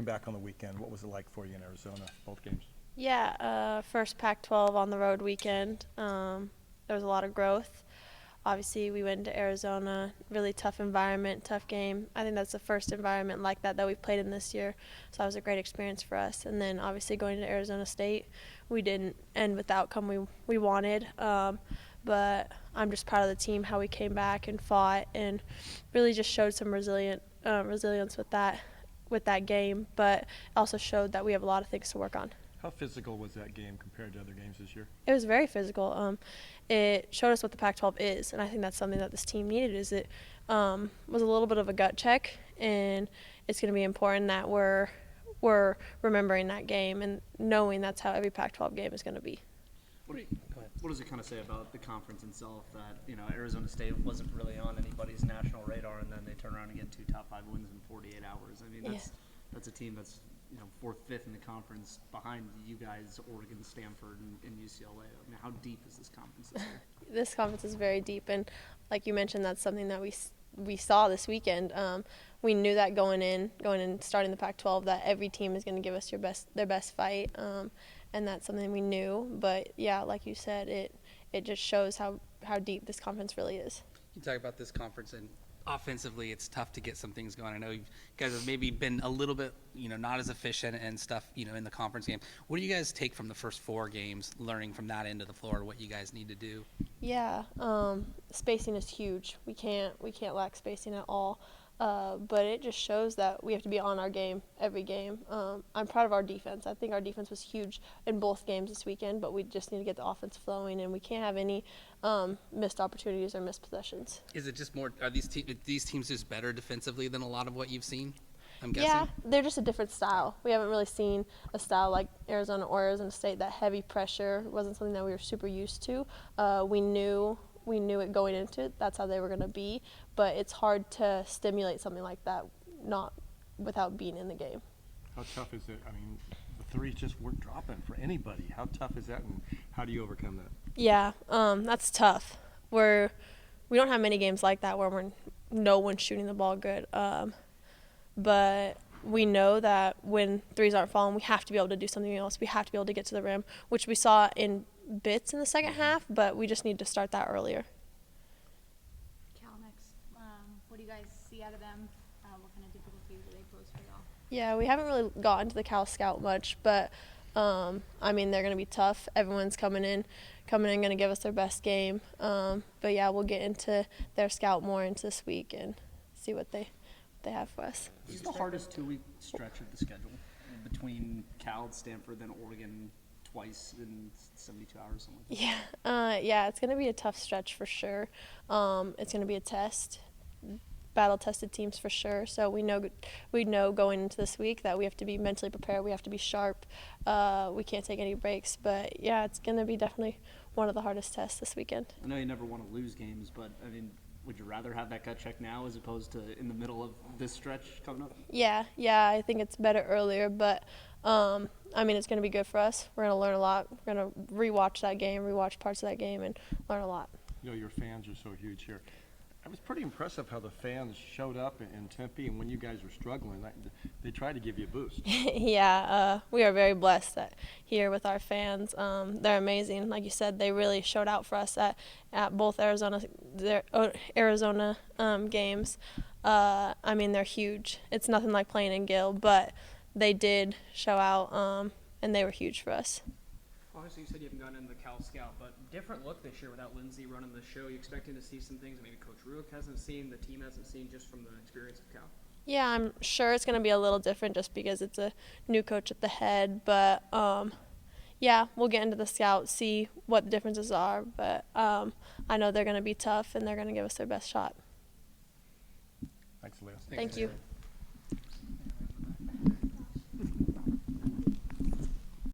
Back on the weekend, what was it like for you in Arizona, both games? Yeah, first Pac-12 on the road weekend. There was a lot of growth. Obviously, we went to Arizona, really tough environment, tough game. I think that's the first environment like that we've played in this year, so that was a great experience for us. And then obviously going to Arizona State, we didn't end with the outcome we wanted, but I'm just proud of the team, how we came back and fought and really just showed some resilience with that game, but also showed that we have a lot of things to work on. How physical was that game compared to other games this year? It was very physical. It showed us what the Pac-12 is, and I think that's something that this team needed. Is it was a little bit of a gut check, and it's going to be important that we're remembering that game and knowing that's how every Pac-12 game is going to be. What does it kind of say about the conference itself that, Arizona State wasn't really on anybody's national radar, and then they turn around and get 2 top 5 wins in 48 hours? I mean, that's a team that's 4th, 5th in the conference behind you guys, Oregon, Stanford, and UCLA. I mean, how deep is this conference this year? This conference is very deep, and like you mentioned, that's something that we saw this weekend. We knew that going in, starting the Pac-12, that every team is going to give us their best fight, and that's something we knew. But yeah, like you said, it just shows how deep this conference really is. You talk about this conference, and offensively, it's tough to get some things going. I know you guys have maybe been a little bit, not as efficient and stuff, in the conference game. What do you guys take from the first 4 games, learning from that end of the floor, what you guys need to do? Yeah, spacing is huge. We can't lack spacing at all. But it just shows that we have to be on our game every game. I'm proud of our defense. I think our defense was huge in both games this weekend, but we just need to get the offense flowing, and we can't have any missed opportunities or missed possessions. Is it just more, are these teams just better defensively than a lot of what you've seen, I'm guessing? Yeah, they're just a different style. We haven't really seen a style like Arizona or Arizona State. That heavy pressure wasn't something that we were super used to. We knew it going into it. That's how they were going to be. But it's hard to stimulate something like that not without being in the game. How tough is it? I mean, the threes just weren't dropping for anybody. How tough is that, and how do you overcome that? Yeah, that's tough. We don't have many games like that where no one's shooting the ball good. But we know that when threes aren't falling, we have to be able to do something else. We have to be able to get to the rim, which we saw in bits in the second half, but we just need to start that earlier. Cal next. What do you guys see out of them? What kind of difficulties do they pose for y'all? Yeah, we haven't really gotten to the Cal Scout much, but I mean, they're going to be tough. Everyone's coming in going to give us their best game. But yeah, we'll get into their scout more into this week and see what they have for us. This is the hardest 2-week stretch of the schedule between Cal, Stanford, then Oregon twice in 72 hours. Something like that. Yeah, it's going to be a tough stretch for sure. It's going to be a test. Battle-tested teams for sure. So we know going into this week that we have to be mentally prepared. We have to be sharp. We can't take any breaks. But yeah, it's going to be definitely one of the hardest tests this weekend. I know you never want to lose games, but I mean, would you rather have that gut check now as opposed to in the middle of this stretch coming up? Yeah, I think it's better earlier, but I mean, it's going to be good for us. We're going to learn a lot. We're going to rewatch that game, rewatch parts of that game, and learn a lot. Your fans are so huge here. It was pretty impressive how the fans showed up in Tempe, and when you guys were struggling, they tried to give you a boost. Yeah, we are very blessed here with our fans. They're amazing. Like you said, they really showed out for us at both Arizona games. I mean, they're huge. It's nothing like playing in Gill, but they did show out, and they were huge for us. Obviously, you said you haven't gotten into the Cal Scout, but different look this year without Lindsay running the show. You expecting to see some things that maybe Coach Ruick hasn't seen, the team hasn't seen, just from the experience of Cal? Yeah, I'm sure it's going to be a little different just because it's a new coach at the head. But, yeah, we'll get into the scout, see what the differences are. But I know they're going to be tough, and they're going to give us their best shot. Thanks, Aleah. Thank you.